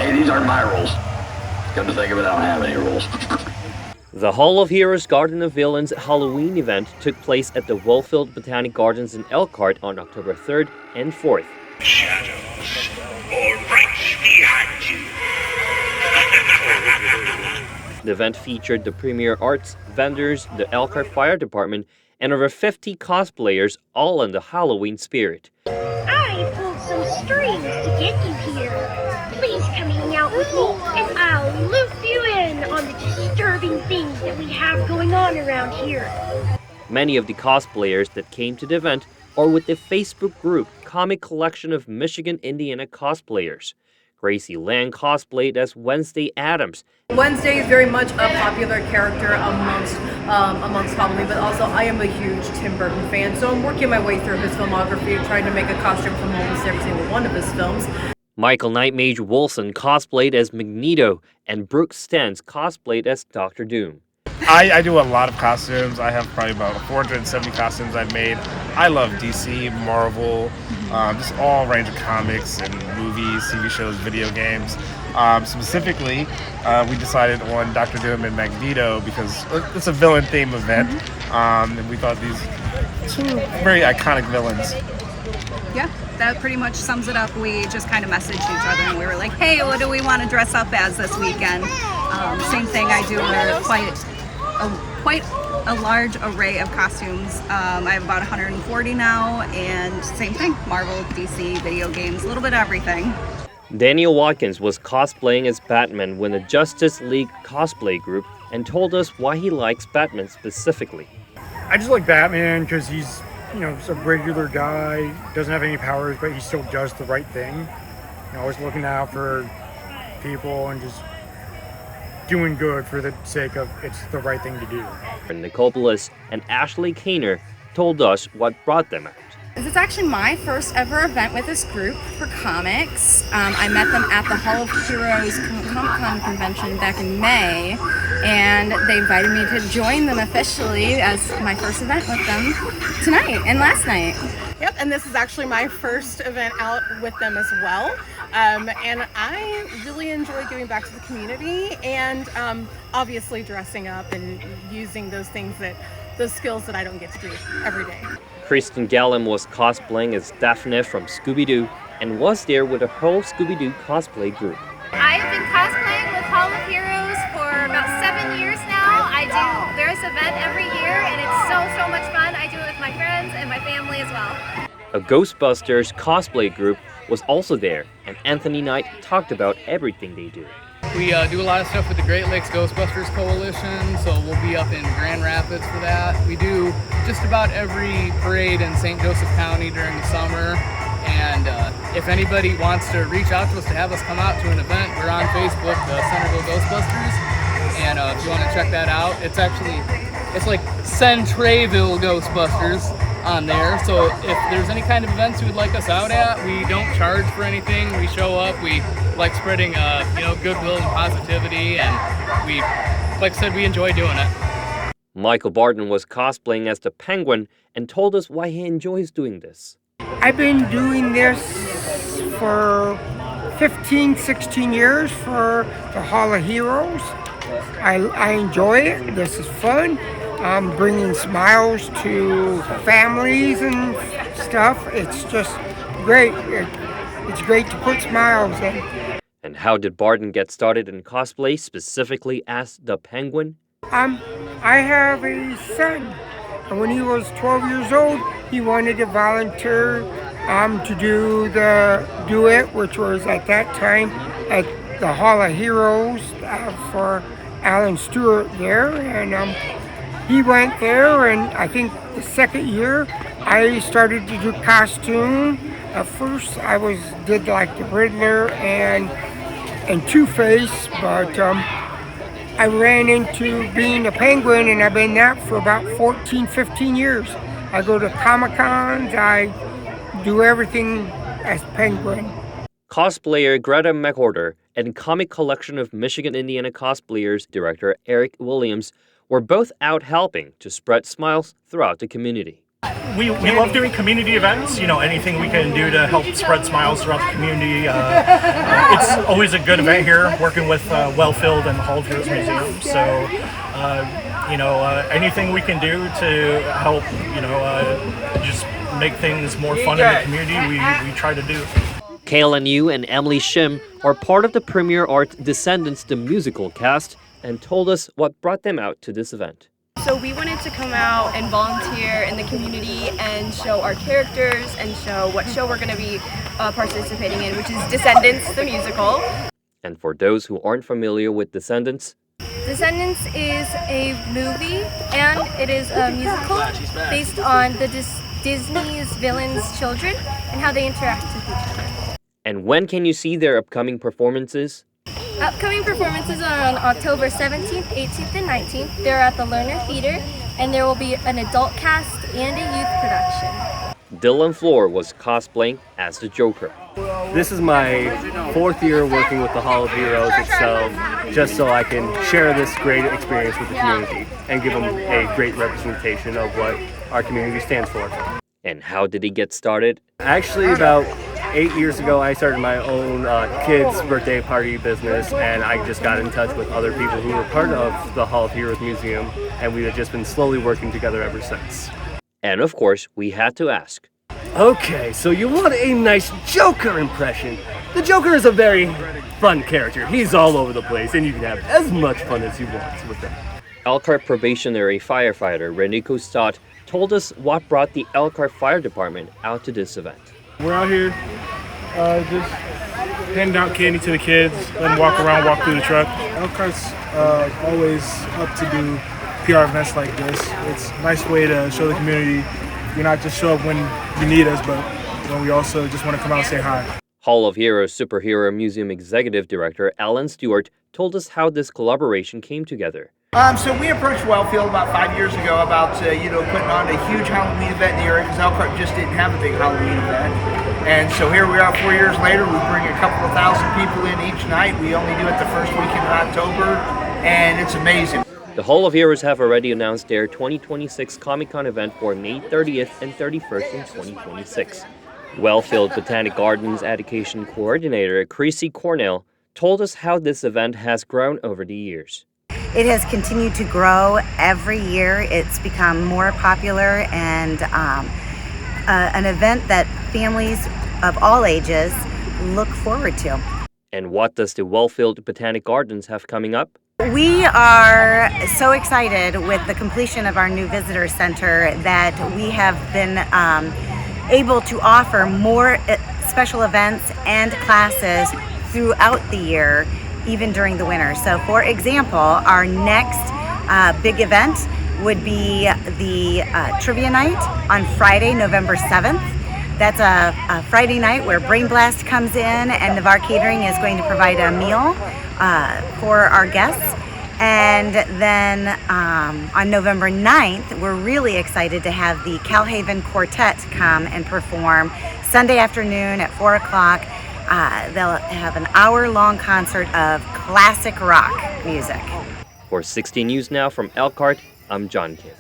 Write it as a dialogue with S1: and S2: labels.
S1: Hey, these aren't my rules. Come to think of it, I don't have any rules.
S2: The Hall of Heroes Garden of Villains Halloween event took place at the Wellfield Botanic Gardens in Elkhart on October 3rd and 4th.
S3: Shadows, or right behind you.
S2: The event featured the premier arts, vendors, the Elkhart Fire Department, and over 50 cosplayers, all in the Halloween spirit.
S4: I pulled some strings to get you here. Please come hang out with me, and I'll loop you in on the disturbing things that we have going on around here.
S2: Many of the cosplayers that came to the event are with the Facebook group Comic Collection of Michigan, Indiana Cosplayers. Gracie Lang cosplayed as Wednesday Addams.
S5: Wednesday is very much a popular character amongst Halloween, but also I am a huge Tim Burton fan, so I'm working my way through his filmography, trying to make a costume from almost every single one of his films.
S2: Michael Nightmage Wilson cosplayed as Magneto, and Brooke Stentz cosplayed as Dr. Doom.
S6: I do a lot of costumes. I have probably about 470 costumes I've made. I love DC, Marvel, just all range of comics and movies, TV shows, video games. Specifically, we decided on Dr. Doom and Magneto because it's a villain theme event, and we thought these two very iconic villains.
S7: Yeah, that pretty much sums it up. We just kind of messaged each other and we were like, hey, what do we want to dress up as this weekend? Same thing, I do quite a large array of costumes. I have about 140 now, and same thing, Marvel, DC, video games, a little bit of everything.
S2: Daniel Watkins was cosplaying as Batman with the Justice League cosplay group and told us why he likes Batman specifically.
S8: I just like Batman because he's, just a regular guy, doesn't have any powers, but he still does the right thing. Always looking out for people and just doing good for the sake of it's the right thing to do.
S2: Nicole Bliss and Ashley Kaner told us what brought them out.
S9: This is actually my first ever event with this group for comics. I met them at the Hall of Heroes Comic-Con convention back in May, and they invited me to join them officially as my first event with them tonight and last night.
S10: Yep, and this is actually my first event out with them as well. And I really enjoy giving back to the community and obviously dressing up and using those skills that I don't get to do every day.
S2: Kristen Gallum was cosplaying as Daphne from Scooby-Doo and was there with a whole Scooby-Doo cosplay group.
S11: I have been cosplaying with Hall of Heroes for about 7 years now. I do this event every year and it's so much fun. I do it with my friends and my family as well.
S2: A Ghostbusters cosplay group was also there, and Anthony Knight talked about everything they do.
S12: We do a lot of stuff with the Great Lakes Ghostbusters Coalition, so we'll be up in Grand Rapids for that. We do just about every parade in St. Joseph County during the summer, and if anybody wants to reach out to us to have us come out to an event, we're on Facebook, the Centerville Ghostbusters, and if you want to check that out, it's like Centreville Ghostbusters on there, so if there's any kind of events you would like us out at, we don't charge for anything. We show up, we like spreading goodwill and positivity, and we, like I said, we enjoy doing it.
S2: Michael Barton was cosplaying as the Penguin and told us why he enjoys doing this.
S13: I've been doing this for 15, 16 years for the Hall of Heroes. I enjoy it. This is fun. Bringing smiles to families and stuff. It's just great. It's great to put smiles in.
S2: And how did Barton get started in cosplay, specifically as the Penguin?
S13: I have a son, and when he was 12 years old, he wanted to volunteer to do it, which was at that time at the Hall of Heroes for Alan Stewart there, and he went there, and I think the second year I started to do costume. At first I did like the Riddler and Two-Face, but I ran into being a Penguin, and I've been that for about 14, 15 years. I go to Comic-Cons, I do everything as Penguin.
S2: Cosplayer Greta McWhorter and Comic Collection of Michigan, Indiana Cosplayers director Eric Williams were both out helping to spread smiles throughout the community.
S14: We love doing community events, anything we can do to help spread smiles throughout the community. It's always a good event here, working with Wellfield and the Hall of Heroes Museum. So, anything we can do to help, just make things more fun in the community, we try to do.
S2: Kayla Yu and Emily Shim are part of the premiere art Descendants the musical cast and told us what brought them out to this event.
S15: So we wanted to come out and volunteer in the community and show our characters and show what show we're going to be participating in, which is Descendants the musical.
S2: And for those who aren't familiar with Descendants,
S11: Descendants is a movie and it is a musical based on the Disney's villains' children and how they interact with each other.
S2: and when can you see their upcoming performances?
S11: Upcoming performances are on October 17th, 18th, and 19th. They're at the Lerner Theatre, and there will be an adult cast and a youth production.
S2: Dylan Floor was cosplaying as the Joker.
S16: This is my 4th year working with the Hall of Heroes itself, just so I can share this great experience with the community and give them a great representation of what our community stands for.
S2: And how did he get started?
S16: Actually, about 8 years ago, I started my own kids' birthday party business, and I just got in touch with other people who were part of the Hall of Heroes Museum, and we have just been slowly working together ever since.
S2: And of course, we had to ask.
S16: Okay, so you want a nice Joker impression. The Joker is a very fun character. He's all over the place, and you can have as much fun as you want with him.
S2: Elkhart probationary firefighter Renico Stott told us what brought the Elkhart Fire Department out to this event.
S6: We're out here just handing out candy to the kids, let them walk around, walk through the truck. Elkhart's always up to do PR events like this. It's a nice way to show the community we not just show up when you need us, but when we also just want to come out and say hi.
S2: Hall of Heroes Superhero Museum Executive Director Alan Stewart told us how this collaboration came together.
S17: So we approached Wellfield about 5 years ago about putting on a huge Halloween event in the area because Elkhart just didn't have a big Halloween event. And so here we are 4 years later. We bring a couple of thousand people in each night. We only do it the first weekend of October, and it's amazing.
S2: The Hall of Heroes have already announced their 2026 Comic-Con event for May 30th and 31st in 2026. Wellfield Botanic Gardens Education Coordinator Chrissy Cornell told us how this event has grown over the years.
S18: It has continued to grow every year. It's become more popular and an event that families of all ages look forward to.
S2: And what does the Wellfield Botanic Gardens have coming up?
S18: We are so excited with the completion of our new visitor center that we have been able to offer more special events and classes throughout the year, even during the winter. So for example, our next big event would be the Trivia Night on Friday, November 7th. That's a Friday night where Brain Blast comes in and Navarre Catering is going to provide a meal for our guests. And then on November 9th, we're really excited to have the Calhaven Quartet come and perform Sunday afternoon at 4 o'clock. They'll have an hour-long concert of classic rock music.
S2: For 60 News Now from Elkhart, I'm John Kim.